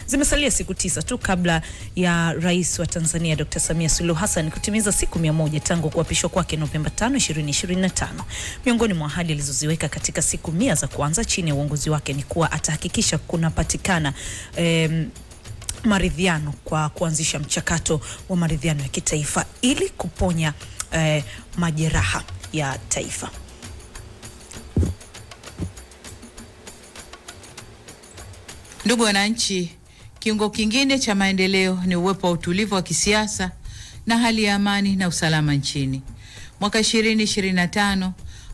Zimesalia siku 9 tu kabla ya Rais wa Tanzania Dr. Samia Suluhu Hassan kutimiza siku 100 tangu kuapishwa kwake Novemba 5, 2025. Miongoni mwa ahadi alizoziweka katika siku 100 za kwanza chini ya uongozi wake ni kuwa atahakikisha kunapatikana maridhiano kwa kuanzisha mchakato wa maridhiano ya kitaifa ili kuponya majeraha ya taifa. Ndugu wananchi, kiungo kingine cha maendeleo ni uwepo wa utulivu wa kisiasa na hali ya amani na usalama nchini. Mwaka 2025,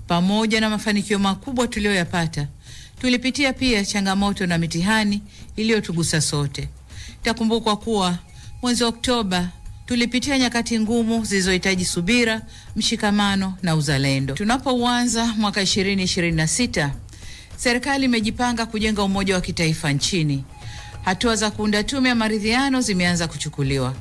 pamoja na mafanikio makubwa tuliyoyapata, tulipitia pia changamoto na mitihani iliyotugusa sote. Itakumbukwa kuwa mwezi Oktoba tulipitia nyakati ngumu zilizohitaji subira, mshikamano na uzalendo. Tunapoanza mwaka 2026, serikali imejipanga kujenga umoja wa kitaifa nchini. Hatua za kuunda tume ya maridhiano zimeanza kuchukuliwa.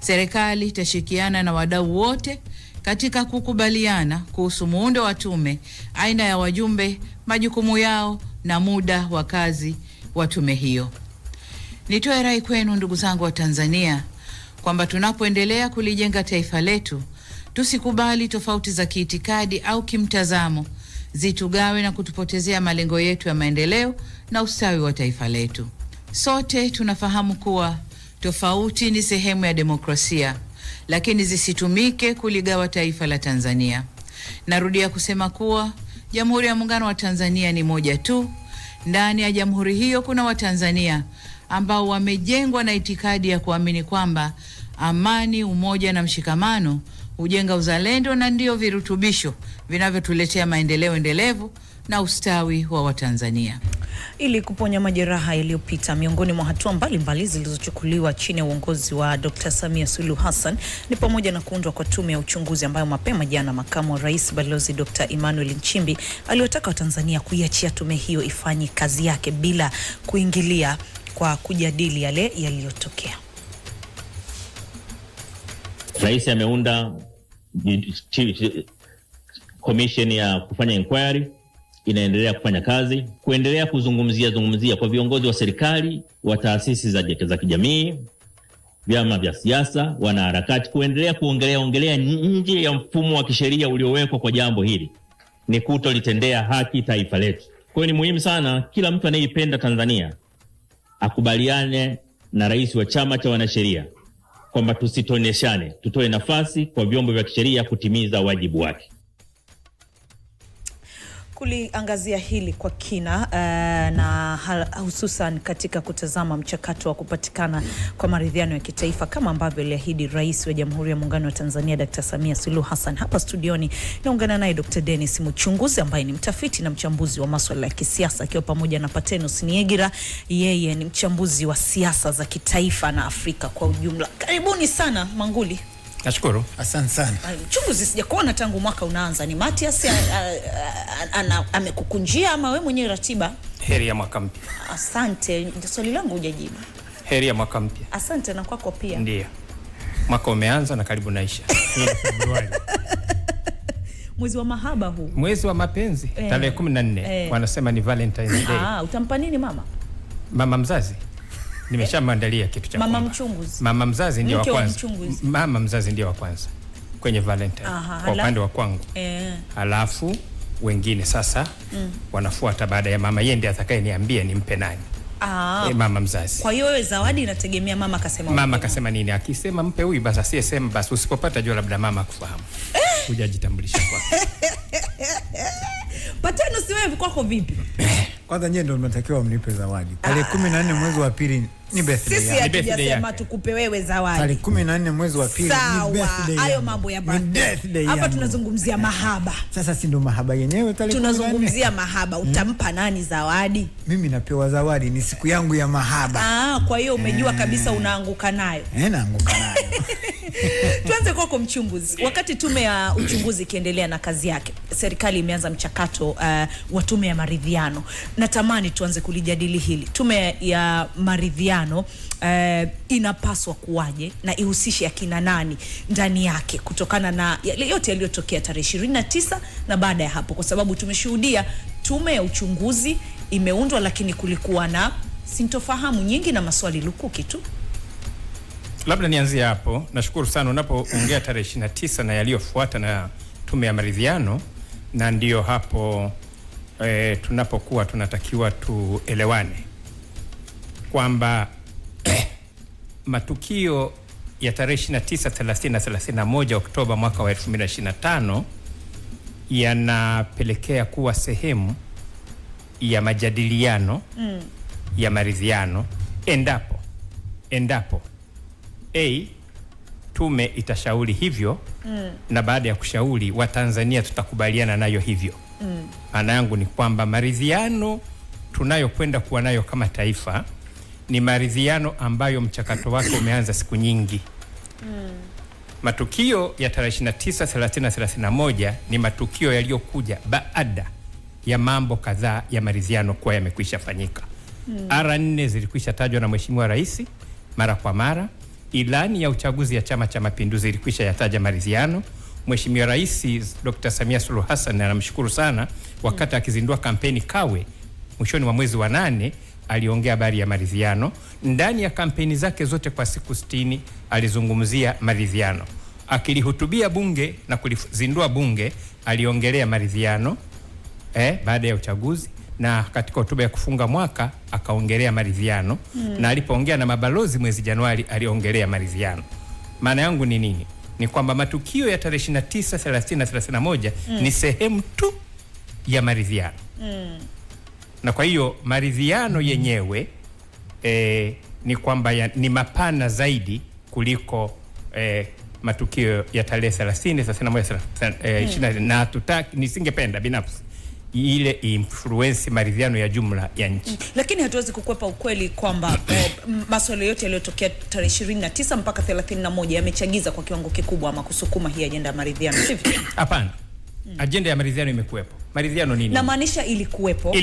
Serikali itashirikiana na wadau wote katika kukubaliana kuhusu muundo wa tume, aina ya wajumbe, majukumu yao na muda wa kazi wa tume hiyo. Nitoe rai kwenu ndugu zangu wa Tanzania kwamba tunapoendelea kulijenga taifa letu, tusikubali tofauti za kiitikadi au kimtazamo zitugawe na kutupotezea malengo yetu ya maendeleo na ustawi wa taifa letu. Sote tunafahamu kuwa tofauti ni sehemu ya demokrasia, lakini zisitumike kuligawa taifa la Tanzania. Narudia kusema kuwa Jamhuri ya Muungano wa Tanzania ni moja tu. Ndani ya jamhuri hiyo kuna Watanzania ambao wamejengwa na itikadi ya kuamini kwamba amani, umoja na mshikamano hujenga uzalendo na ndio virutubisho vinavyotuletea maendeleo endelevu na ustawi wa Watanzania. Ili kuponya majeraha yaliyopita, miongoni mwa hatua mbalimbali zilizochukuliwa chini ya uongozi wa Dr. Samia Suluhu Hassan ni pamoja na kuundwa kwa tume ya uchunguzi ambayo mapema jana Makamu wa Rais Balozi Dr. Emmanuel Nchimbi aliwataka Watanzania kuiachia tume hiyo ifanye kazi yake bila kuingilia kwa kujadili yale yaliyotokea. Rais ameunda commission ya kufanya inquiry, inaendelea kufanya kazi, kuendelea kuzungumzia kwa viongozi wa serikali, wa taasisi za kijamii, vyama vya siasa, wanaharakati, kuendelea kuongelea nje ya mfumo wa kisheria uliowekwa kwa jambo hili. Ni kutolitendea haki taifa letu. Kwa hiyo ni muhimu sana kila mtu anayeipenda Tanzania akubaliane na rais wa chama cha wanasheria kwamba tusitonyeshane, tutoe nafasi kwa vyombo vya kisheria kutimiza wajibu wake. Kuliangazia hili kwa kina na hususan katika kutazama mchakato wa kupatikana kwa maridhiano ya kitaifa kama ambavyo aliahidi Rais wa Jamhuri ya Muungano wa Tanzania Dr. Samia Suluhu Hassan. Hapa studioni naungana naye Dr. Dennis Muchunguzi ambaye ni mtafiti na mchambuzi wa masuala ya kisiasa, akiwa pamoja na Patenus Niegira, yeye ni mchambuzi wa siasa za kitaifa na Afrika kwa ujumla. Karibuni sana Manguli. Nashukuru. Asante sana. Mchunguzi, sijakuona tangu mwaka unaanza. Ni Matias amekukunjia ama wewe mwenyewe ratiba? Heri ya mwaka mpya. Asante. Swali langu hujajibu. Heri ya mwaka mpya. Asante na kwako pia. Ndiyo. Mwaka umeanza na karibu naisha. Mwezi wa mahaba huu. Mwezi wa mapenzi. Tarehe 14. Wanasema ni Valentine's Day. Utampa nini mama? Mama mzazi. Nimeshamwandalia kitu cha mama mchunguzi. Mama mzazi ndio wa kwanza. Mama mzazi ndio wa kwanza kwenye Valentine kwa upande wa kwangu. Alafu wengine sasa wanafuata baada ya mama. Yeye ndiye atakayeniambia nimpe nani. Mama mzazi. Kwa hiyo wewe zawadi inategemea mama akasema. Mama akasema nini? Akisema mpe huyu basi, asiyesema basi usipopata jua labda mama kufahamu. Hujajitambulisha kwako. Pateno, si wewe kwako vipi? Kwanza nyie ndio mnatakiwa mnipe zawadi. Tarehe 14 mwezi wa pili ni birthday yako. Sisi hatujasema tukupe wewe zawadi. Tarehe 14 mwezi wa pili ni birthday. Hayo mambo ya birthday. Hapa tunazungumzia mahaba. Sasa si ndio mahaba yenyewe tarehe 14? Tunazungumzia mahaba. Utampa nani zawadi? Mimi napewa zawadi, ni siku yangu ya mahaba. Kwa hiyo umejua kabisa unaanguka nayo. Naanguka nayo. Tuanze kwako mchunguzi. Wakati tume ya uchunguzi ikiendelea na kazi yake, serikali imeanza mchakato wa tume ya maridhiano. Natamani tuanze kulijadili hili. Tume ya maridhiano inapaswa kuwaje na ihusishe akina nani ndani yake, kutokana na yote yaliyotokea tarehe 29 na baada ya hapo, kwa sababu tumeshuhudia tume ya uchunguzi imeundwa, lakini kulikuwa na sintofahamu nyingi na maswali lukuki tu. Labda nianzie hapo. Nashukuru sana unapoongea tarehe 29 na yaliyofuata na tume ya maridhiano, na ndio hapo tunapokuwa tunatakiwa tuelewane kwamba matukio ya tarehe 29, 30 na 31 Oktoba mwaka wa 2025 yanapelekea kuwa sehemu ya majadiliano ya maridhiano endapo tume itashauri hivyo na baada ya kushauri Watanzania tutakubaliana nayo hivyo. Maana yangu ni kwamba maridhiano tunayokwenda kuwa nayo kama taifa ni maridhiano ambayo mchakato wake umeanza siku nyingi. Matukio ya tarehe 29, 30 na 31 ni matukio yaliyokuja baada ya mambo kadhaa ya maridhiano kuwa yamekwisha fanyika. R4 zilikwisha tajwa na Mheshimiwa Rais mara kwa mara. Ilani ya uchaguzi ya Chama cha Mapinduzi ilikwisha yataja maridhiano. Mheshimiwa Rais Dr. Samia Suluhu Hassan, anamshukuru sana, wakati akizindua kampeni Kawe mwishoni mwa mwezi wa 8 aliongea habari ya maridhiano. Ndani ya kampeni zake zote kwa siku 60 alizungumzia maridhiano. Akilihutubia bunge na kulizindua bunge aliongelea maridhiano baada ya uchaguzi, na katika hotuba ya kufunga mwaka akaongelea maridhiano, na alipoongea na mabalozi mwezi Januari aliongelea maridhiano. Maana yangu ni nini? Ni kwamba matukio ya tarehe 29, 30 na 31 ni sehemu tu ya maridhiano. Na kwa hiyo maridhiano yenyewe ni kwamba ni mapana zaidi kuliko matukio ya tarehe 30, 31, 20 na nisingependa binafsi ile influence maridhiano ya jumla ya nchi. Lakini hatuwezi kukwepa ukweli kwamba masuala yote yaliyotokea tarehe 29 mpaka 31 yamechagiza kwa kiwango kikubwa ama kusukuma hii ajenda ya maridhiano, sivyo? Hapana. Ajenda ya maridhiano imekuwepo. Maridhiano nini? Na maanisha ilikuwepo.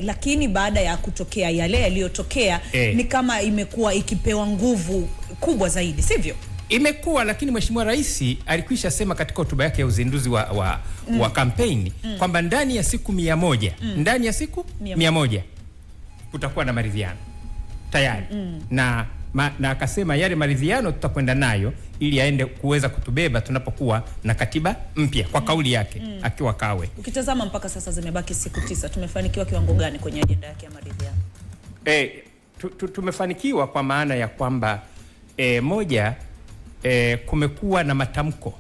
Lakini baada ya kutokea yale yaliyotokea ni kama imekuwa ikipewa nguvu kubwa zaidi, sivyo? Imekuwa, lakini Mheshimiwa Rais alikwisha sema katika hotuba yake ya uzinduzi wa kampeni kwamba ndani ya siku 100 ndani ya siku 100 kutakuwa na maridhiano tayari. Na akasema yale maridhiano tutakwenda nayo ili aende kuweza kutubeba tunapokuwa na katiba mpya, kwa kauli yake akiwa Kawe. Ukitazama mpaka sasa zimebaki siku 9, tumefanikiwa kiwango gani kwenye ajenda yake ya maridhiano? Tumefanikiwa kwa maana ya kwamba moja, kumekuwa na matamko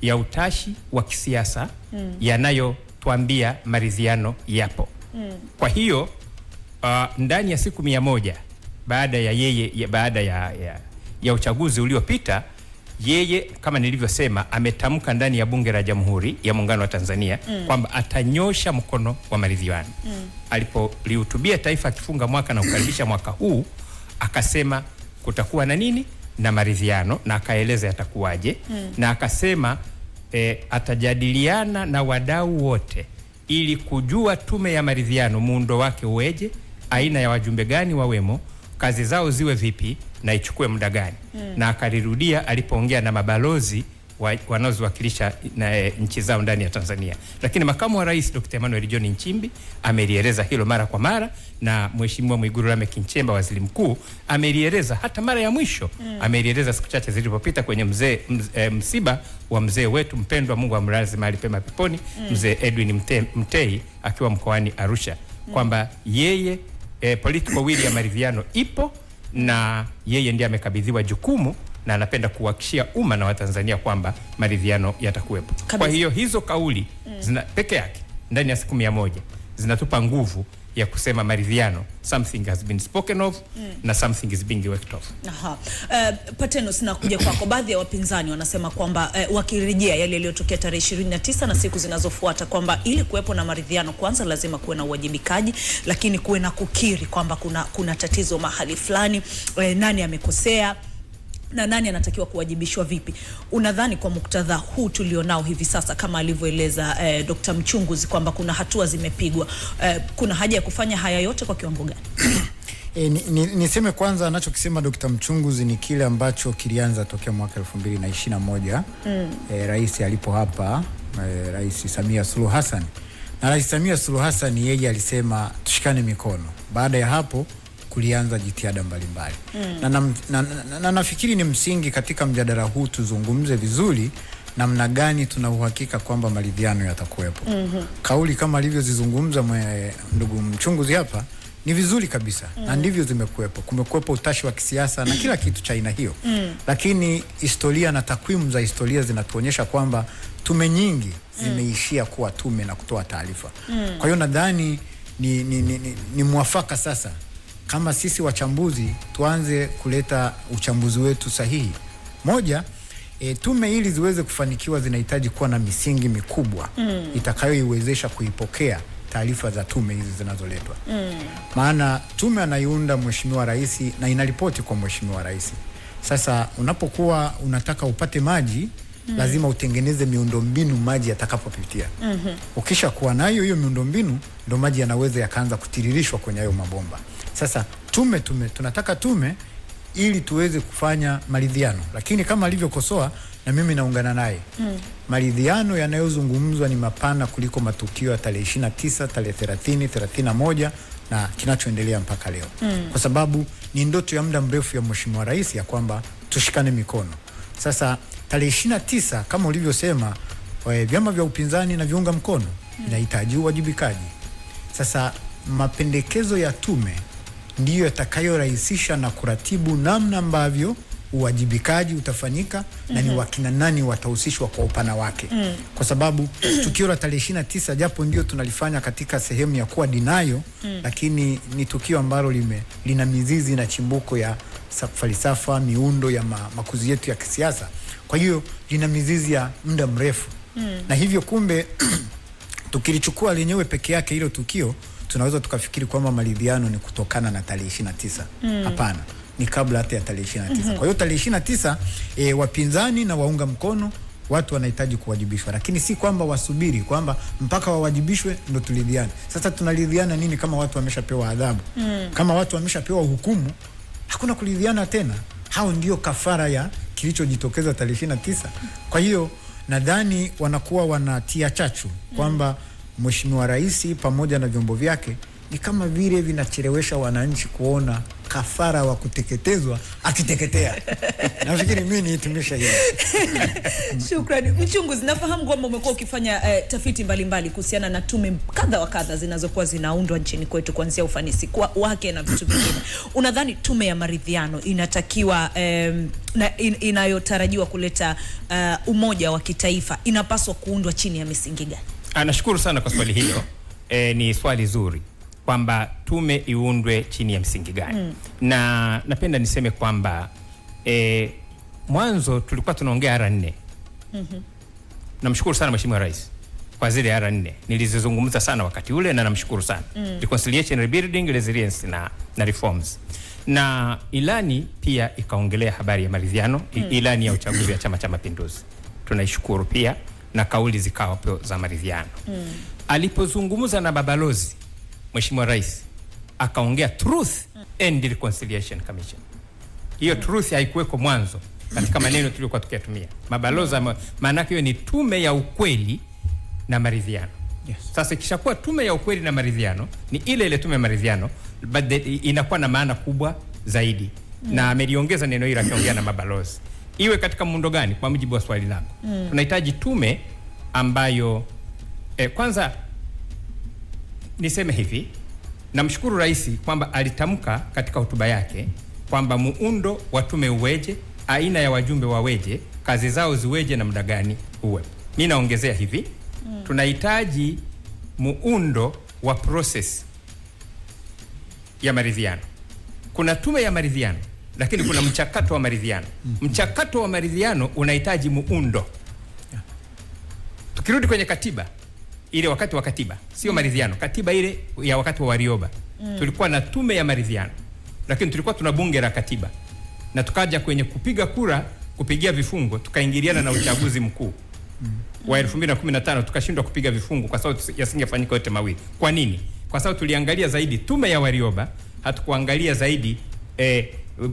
ya utashi wa kisiasa yanayotuambia maridhiano yapo. Kwa hiyo ndani ya siku 100 baada ya uchaguzi uliopita, yeye kama nilivyosema ametamka ndani ya Bunge la Jamhuri ya Muungano wa Tanzania kwamba atanyosha mkono wa maridhiano. Alipolihutubia taifa akifunga mwaka na kukaribisha mwaka huu, akasema kutakuwa na nini? Na maridhiano, na akaeleza yatakuwaje. Na akasema atajadiliana na wadau wote ili kujua tume ya maridhiano muundo wake uweje, aina ya wajumbe gani wawemo, kazi zao ziwe vipi na ichukue muda gani. Na akalirudia alipoongea na mabalozi wanaowakilisha nchi zao ndani ya Tanzania. Lakini makamu wa rais Dr. Emmanuel John Nchimbi amelieleza hilo mara kwa mara, na Mheshimiwa Mwigulu Lameck Nchemba waziri mkuu amelieleza hata mara ya mwisho amelieleza siku chache zilizopita kwenye msiba wa mzee wetu mpendwa, Mungu amlaze mahali pema peponi, mzee Edwin Mtei akiwa mkoani Arusha, kwamba yeye political will ya maridhiano ipo na yeye ndiye amekabidhiwa jukumu, na anapenda kuhakikishia umma na Watanzania kwamba maridhiano yatakuwepo. Kwa hiyo hizo kauli peke yake ndani ya siku 100 zinatupa nguvu ya kusema maridhiano, something has been spoken of na something is being worked of. Pateno, sinakuja kwako. Baadhi ya wapinzani wanasema kwamba wakirejea yale yaliyotokea tarehe 29 na siku zinazofuata, kwamba ili kuwepo na maridhiano kwanza lazima kuwe na uwajibikaji, lakini kuwe na kukiri kwamba kuna tatizo mahali fulani, nani amekosea na nani anatakiwa kuwajibishwa vipi. Unadhani kwa muktadha huu tulionao hivi sasa, kama alivyoeleza Dr. Mchunguzi kwamba kuna hatua zimepigwa, kuna haja ya kufanya haya yote kwa kiwango gani? Niseme kwanza anachokisema Dr. Mchunguzi ni kile ambacho kilianza tokea mwaka 2021 rais alipo hapa, Rais Samia Suluhu Hassan. Na Rais Samia Suluhu Hassan yeye alisema tushikane mikono. Baada ya hapo kulianza jitihada mbalimbali. Na nafikiri ni msingi katika mjadala huu tuzungumze vizuri namna gani tuna uhakika kwamba maridhiano yatakuwepo. Kauli kama alivyozizungumza ndugu Mchunguzi hapa ni vizuri kabisa, na ndivyo zimekuwepo. Kumekuwepo utashi wa kisiasa na kila kitu cha aina hiyo. Lakini historia na takwimu za historia zinatuonyesha kwamba tume nyingi zimeishia kuwa tume na kutoa taarifa. Kwa hiyo nadhani ni mwafaka sasa kama sisi wachambuzi tuanze kuleta uchambuzi wetu sahihi. Moja, tume ili ziweze kufanikiwa zinahitaji kuwa na misingi mikubwa itakayoiwezesha kuipokea taarifa za tume hizi zinazoletwa. Maana tume anaiunda Mheshimiwa Rais na inaripoti kwa Mheshimiwa Rais. Sasa unapokuwa unataka upate maji lazima utengeneze miundombinu maji yatakapopitia. Ukisha kuwa nayo hiyo miundombinu ndo maji yanaweza yakaanza kutiririshwa kwenye hayo mabomba. Sasa tunataka tume ili tuweze kufanya maridhiano, lakini kama alivyokosoa na mimi naungana naye. Maridhiano yanayozungumzwa ni mapana kuliko matukio ya tarehe 29, tarehe 30, 31 na kinachoendelea mpaka leo. Kwa sababu ni ndoto ya muda mrefu ya Mheshimiwa Rais ya kwamba tushikane mikono. Sasa tarehe 29 kama ulivyosema, vyama vya upinzani na viunga mkono inahitaji uwajibikaji. Sasa mapendekezo ya tume ndiyo yatakayorahisisha na kuratibu namna ambavyo uwajibikaji utafanyika na ni wakina nani watahusishwa kwa upana wake. Kwa sababu tukio la tarehe 29 japo ndio tunalifanya katika sehemu ya kuwa dinayo, lakini ni tukio ambalo lina mizizi na chimbuko ya falsafa, miundo ya makuzi yetu ya kisiasa. Kwa hiyo lina mizizi ya muda mrefu. Na hivyo kumbe tukilichukua lenyewe peke yake hilo tukio tunaweza tukafikiri kwamba maridhiano ni kutokana na tarehe 29. Hapana, ni kabla hata ya tarehe 29. Kwa hiyo tarehe 29 wapinzani na waunga mkono watu wanahitaji kuwajibishwa, lakini si kwamba wasubiri kwamba mpaka wawajibishwe ndo tulidhiane. Sasa tunaridhiana nini kama watu wameshapewa adhabu? Kama watu wameshapewa hukumu, hakuna kuridhiana tena. Hao ndio kafara ya kilichojitokeza tarehe 29. Kwa hiyo nadhani wanakuwa wanatia chachu kwamba Mheshimiwa Rais pamoja na vyombo vyake ni kama vile vinachelewesha wananchi kuona kafara wa kuteketezwa akiteketea. Nafikiri mimi nihitimisha hiyo. Shukrani. Mchunguzi, nafahamu kwamba umekuwa ukifanya tafiti mbalimbali kuhusiana na tume kadha wa kadha zinazokuwa zinaundwa nchini kwetu kuanzia ufanisi wake na vitu vingine. Unadhani tume ya maridhiano inatakiwa inayotarajiwa kuleta umoja wa kitaifa inapaswa kuundwa chini ya misingi gani? Nashukuru sana kwa swali hilo. Ni swali zuri kwamba tume iundwe chini ya msingi gani. Na napenda niseme kwamba mwanzo tulikuwa tunaongea R4. Namshukuru sana Mheshimiwa Rais kwa zile R4. Nilizizungumza sana wakati ule na namshukuru sana. Reconciliation, rebuilding, resilience na reforms. Na ilani pia ikaongelea habari ya maridhiano, ilani ya uchaguzi ya Chama cha Mapinduzi. Tunaishukuru pia na kauli zikawa za maridhiano. Alipozungumza na babalozi Mheshimiwa Rais akaongea Truth and Reconciliation Commission. Hiyo truth haikuweko mwanzo katika maneno tuliokuwa tukiyatumia. Mabalozi maana yake ni tume ya ukweli na maridhiano. Sasa ikishakuwa tume ya ukweli na maridhiano ni ile tume ya maridhiano, but inakuwa na maana kubwa zaidi. Na ameliongeza neno hilo akiongea na mabalozi. Iwe katika muundo gani? Kwa mujibu wa swali lako. Tunahitaji tume ambayo kwanza niseme hivi, namshukuru Rais kwamba alitamka katika hotuba yake kwamba muundo wa tume uweje, aina ya wajumbe waweje, kazi zao ziweje na muda gani uwe. Mimi naongezea hivi, tunahitaji muundo wa process ya maridhiano. Kuna tume ya maridhiano, lakini kuna mchakato wa maridhiano. Mchakato wa maridhiano unahitaji muundo. Tukirudi kwenye katiba ile, wakati wa katiba sio maridhiano, katiba ile ya wakati wa Warioba tulikuwa na tume ya maridhiano, lakini tulikuwa tuna bunge la katiba, na tukaja kwenye kupiga kura kupigia vifungo tukaingiliana na uchaguzi mkuu wa 2015 tukashindwa kupiga vifungo kwa sababu yasingefanyika yote mawili. Kwa nini? Kwa sababu tuliangalia zaidi tume ya Warioba, hatukuangalia zaidi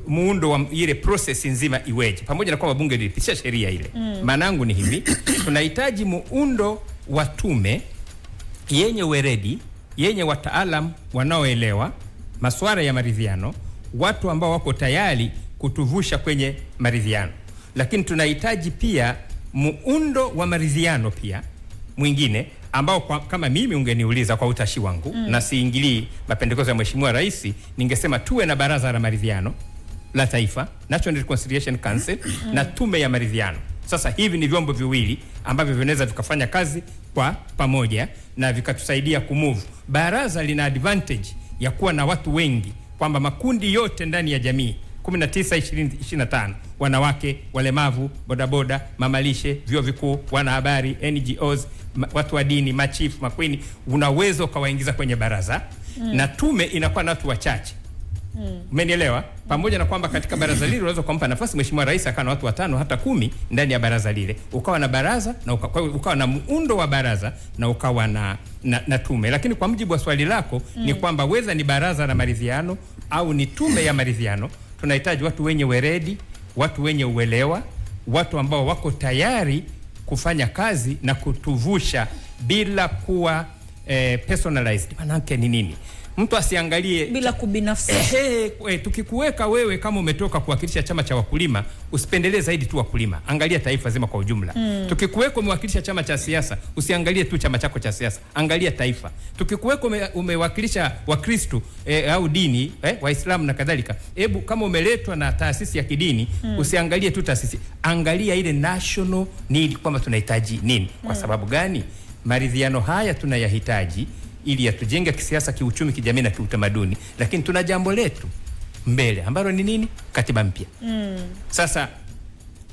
muundo wa ile process nzima iweje, pamoja na kwamba bunge lilipitisha sheria ile. Maana yangu ni hivi, tunahitaji muundo wa tume yenye weredi, yenye wataalamu wanaoelewa masuala ya maridhiano, watu ambao wako tayari kutuvusha kwenye maridhiano. Lakini tunahitaji pia muundo wa maridhiano pia mwingine ambao kama mimi ungeniuliza kwa utashi wangu na siingilii mapendekezo ya Mheshimiwa Rais, ningesema tuwe na baraza la maridhiano la taifa, National Reconciliation Council, na tume ya maridhiano. Sasa hivi ni vyombo viwili ambavyo vinaweza vikafanya kazi kwa pamoja na vikatusaidia kumove. Baraza lina advantage ya kuwa na watu wengi, kwamba makundi yote ndani ya jamii 19, 20, 25, wanawake, walemavu, bodaboda, mamalishe, vyuo vikuu, wanahabari, NGOs, watu wa dini, machifu, makwini, una uwezo ukawaingiza kwenye baraza. Na tume inakuwa na watu wachache. Umenielewa? Pamoja na kwamba katika baraza lile unaweza kumpa nafasi Mheshimiwa Rais akawa na watu 5 hata 10 ndani ya baraza lile. Ukawa na baraza na ukawa na muundo wa baraza na ukawa na tume. Lakini kwa mujibu wa swali lako ni kwamba weza ni baraza la maridhiano au ni tume ya maridhiano, tunahitaji watu wenye weredi, watu wenye uelewa, watu ambao wako tayari kufanya kazi na kutuvusha bila kuwa personalized. Manake ni nini? Mtu asiangalie bila kubinafsi. Tukikuweka wewe kama umetoka kuwakilisha chama cha wakulima, usipendelee zaidi tu wakulima, angalia taifa zima kwa ujumla. Tukikuweka umewakilisha chama cha siasa, usiangalie tu chama chako cha siasa, angalia taifa. Tukikuweka umewakilisha Wakristo au dini, Waislamu na kadhalika, hebu kama umeletwa na taasisi ya kidini, usiangalie tu taasisi, angalia ile national need, kwamba tunahitaji nini. Kwa sababu gani? Maridhiano haya tunayahitaji ili yatujenge kisiasa, kiuchumi, kijamii na kiutamaduni, lakini tuna jambo letu mbele ambalo ni nini? Katiba mpya. Sasa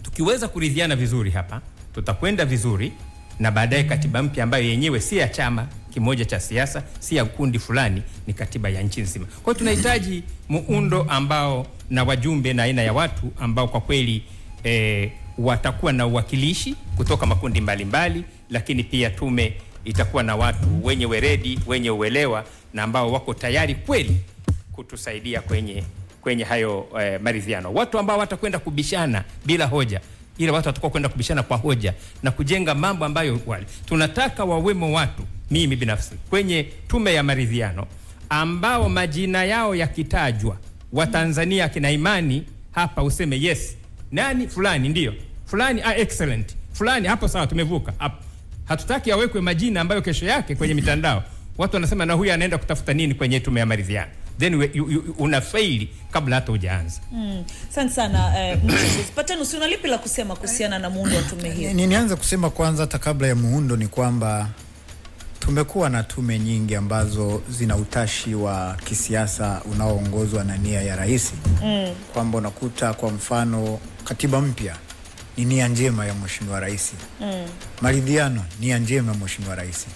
tukiweza kuridhiana vizuri hapa, tutakwenda vizuri, na baadaye katiba mpya ambayo yenyewe si ya chama kimoja cha siasa, si ya kundi fulani, ni katiba ya nchi nzima. Kwa hiyo tunahitaji muundo ambao na wajumbe na aina ya watu ambao kwa kweli watakuwa na uwakilishi kutoka makundi mbalimbali, lakini pia tume itakuwa na watu wenye weredi, wenye uelewa, na ambao wako tayari kweli kutusaidia kwenye hayo maridhiano. Watu ambao watakwenda kubishana bila hoja, ila watu watakuwa kwenda kubishana kwa hoja na kujenga mambo ambayo tunataka wawemo watu, mimi binafsi, kwenye tume ya maridhiano ambao majina yao yakitajwa, Watanzania kina imani hapa useme yes, nani fulani, ndio fulani, excellent, fulani hapo sawa, tumevuka hapo. Hatutaki awekwe majina ambayo kesho yake kwenye mitandao watu wanasema na huyu anaenda kutafuta nini kwenye tume ya maridhiano, then una faili kabla hata hujaanza. Asante sana mchunguzi Patanus, una lipi la kusema kuhusiana na muundo wa tume hiyo? Nianze kusema kwanza hata kabla ya muundo ni kwamba tumekuwa na tume nyingi ambazo zina utashi wa kisiasa unaoongozwa na nia ya rais. Kwamba unakuta kwa mfano katiba mpya ni nia njema ya Mheshimiwa Rais. Maridhiano nia njema ya Mheshimiwa Rais.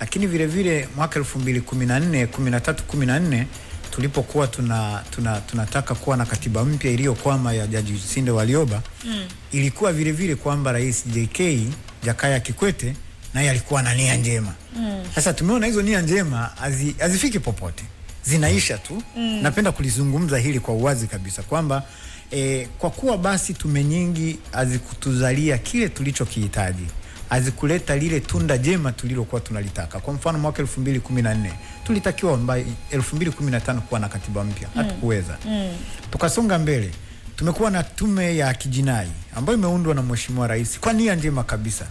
Lakini vile vile mwaka 2014, 13, 14 tulipokuwa tunataka kuwa na katiba mpya iliyokwama ya Jaji Sinde Warioba, ilikuwa vile vile kwamba Rais Jakaya Kikwete naye alikuwa na nia njema. Sasa tumeona hizo nia njema hazifiki popote, zinaisha tu. Napenda kulizungumza hili kwa uwazi kabisa kwamba kwa kuwa basi tume nyingi hazikutuzalia kile tulichokihitaji, hazikuleta lile tunda jema tulilokuwa tunalitaka. Kwa mfano mwaka 2014 tulitakiwa 2015 kuwa na katiba mpya, hatukuweza. Tukasonga mbele, tumekuwa na tume ya kijinai ambayo imeundwa na Mheshimiwa Rais kwa nia njema kabisa.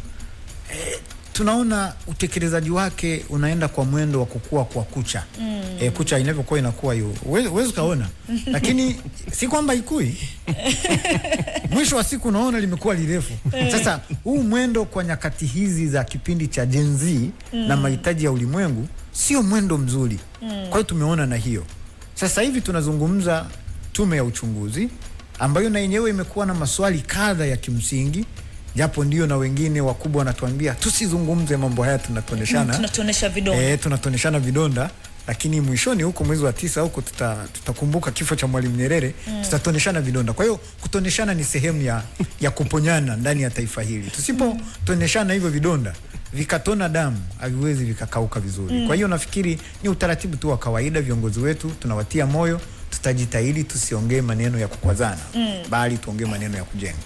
Tunaona utekelezaji wake unaenda kwa mwendo wa kukua kwa kucha. Kucha inavyokuwa inakuwa hiyo, uwezo kaona. Lakini si kwamba ikui. Mwisho wa siku unaona limekuwa lirefu. Sasa huu mwendo kwa nyakati hizi za kipindi cha Gen Z na mahitaji ya ulimwengu sio mwendo mzuri. Kwa hiyo tumeona na hiyo. Sasa hivi tunazungumza tume ya uchunguzi ambayo na yenyewe imekuwa na maswali kadha ya kimsingi. Japo ndio na wengine wakubwa wanatuambia tusizungumze mambo haya, tunatonesha vidonda, lakini mwishoni huko mwezi wa 9 huko tutakumbuka kifo cha Mwalimu Nyerere, tutatoneshana vidonda. Kwa hiyo kutoneshana ni sehemu ya kuponyana ndani ya taifa hili. Tusipotoneshana hivyo vidonda vikatona damu, haviwezi vikakauka vizuri. Kwa hiyo nafikiri ni utaratibu tu wa kawaida. Viongozi wetu tunawatia moyo, tutajitahidi tusiongee maneno ya kukwazana, bali tuongee maneno ya kujenga.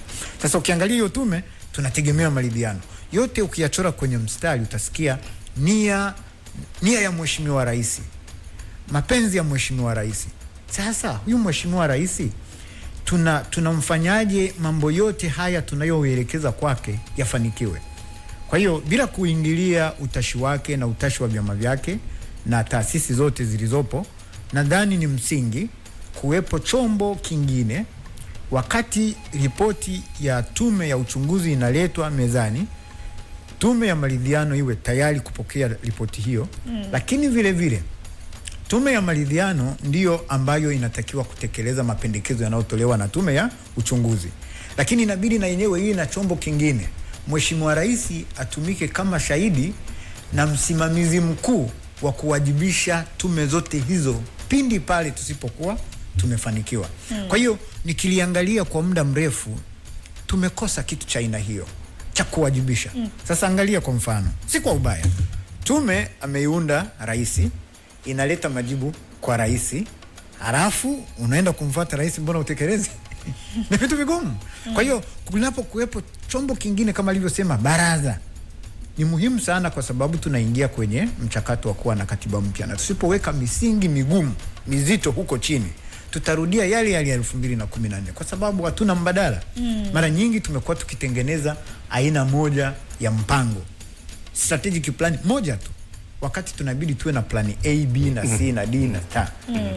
Sasa ukiangalia hiyo tume, tunategemea maridhiano. Yote ukiyachora kwenye mstari utasikia nia ya Mheshimiwa Rais. mapenzi ya Mheshimiwa Rais. Sasa huyu Mheshimiwa Rais tunamfanyaje mambo yote haya tunayoelekeza kwake yafanikiwe? Kwa hiyo bila kuingilia utashi wake na utashi wa vyama vyake na taasisi zote zilizopo, nadhani ni msingi kuwepo chombo kingine wakati ripoti ya tume ya uchunguzi inaletwa mezani, tume ya maridhiano iwe tayari kupokea ripoti hiyo. Lakini vile vile tume ya maridhiano ndiyo ambayo inatakiwa kutekeleza mapendekezo yanayotolewa na tume ya uchunguzi, lakini inabidi na yenyewe hii na chombo kingine, Mheshimiwa Rais atumike kama shahidi na msimamizi mkuu wa kuwajibisha tume zote hizo pindi pale tusipokuwa tumefanikiwa. Kwa hiyo nikiliangalia kwa muda mrefu tumekosa kitu cha aina hiyo cha kuwajibisha. Sasa angalia kwa mfano, si kwa ubaya, tume ameiunda rais, inaleta majibu kwa rais, halafu unaenda kumfuata rais, mbona utekeleze? Ni vitu vigumu. Kwa hiyo kunapokuwepo chombo kingine kama alivyosema baraza, ni muhimu sana, kwa sababu tunaingia kwenye mchakato wa kuwa na katiba mpya, na tusipoweka misingi migumu mizito huko chini tutarudia yale yale ya 2014 kwa sababu hatuna mbadala. Mara nyingi tumekuwa tukitengeneza aina moja ya mpango, strategic plan moja tu, wakati tunabidi tuwe na plani A, B na C na D na T.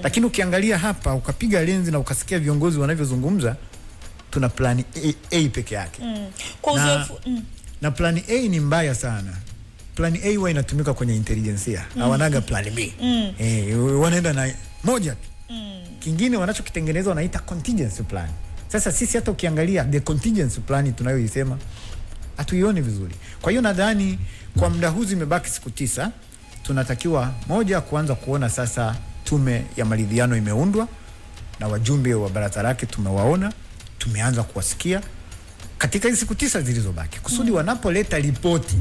Lakini ukiangalia hapa ukapiga lenzi na ukasikia viongozi wanavyozungumza, tuna plani A peke yake. Kwa uzoefu na plani A ni mbaya sana. Plani A huwa inatumika kwenye intelligence, hawanaga plani B. Wanaenda na moja tu. Kingine wanachokitengeneza wanaita contingency plan. Sasa sisi hata ukiangalia the contingency plan tunayoisema hatuioni vizuri. Kwa hiyo nadhani kwa muda huu zimebaki siku 9, tunatakiwa moja, kuanza kuona sasa tume ya maridhiano imeundwa na wajumbe wa baraza lake tumewaona, tumeanza kuwasikia katika hizo siku 9 zilizobaki, kusudi wanapoleta ripoti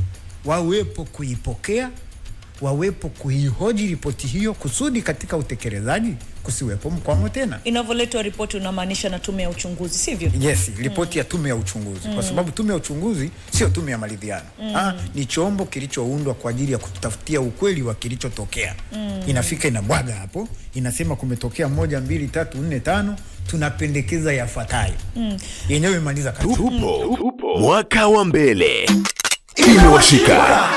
wawepo kuipokea, wawepo kuihoji ripoti hiyo, kusudi katika utekelezaji kusiwepo mkwamo tena. Inavyoletwa ripoti unamaanisha na tume ya uchunguzi, sivyo? Yes, ripoti ya tume ya uchunguzi. Kwa sababu tume ya uchunguzi sio tume ya maridhiano. Ni chombo kilichoundwa kwa ajili ya kutafutia ukweli wa kilichotokea. Inafika inabwaga hapo, inasema kumetokea 1 2 3 4 5, tunapendekeza yafuatayo. Yenyewe imaliza kazi. Tupo mwaka wa mbele. Imewashika.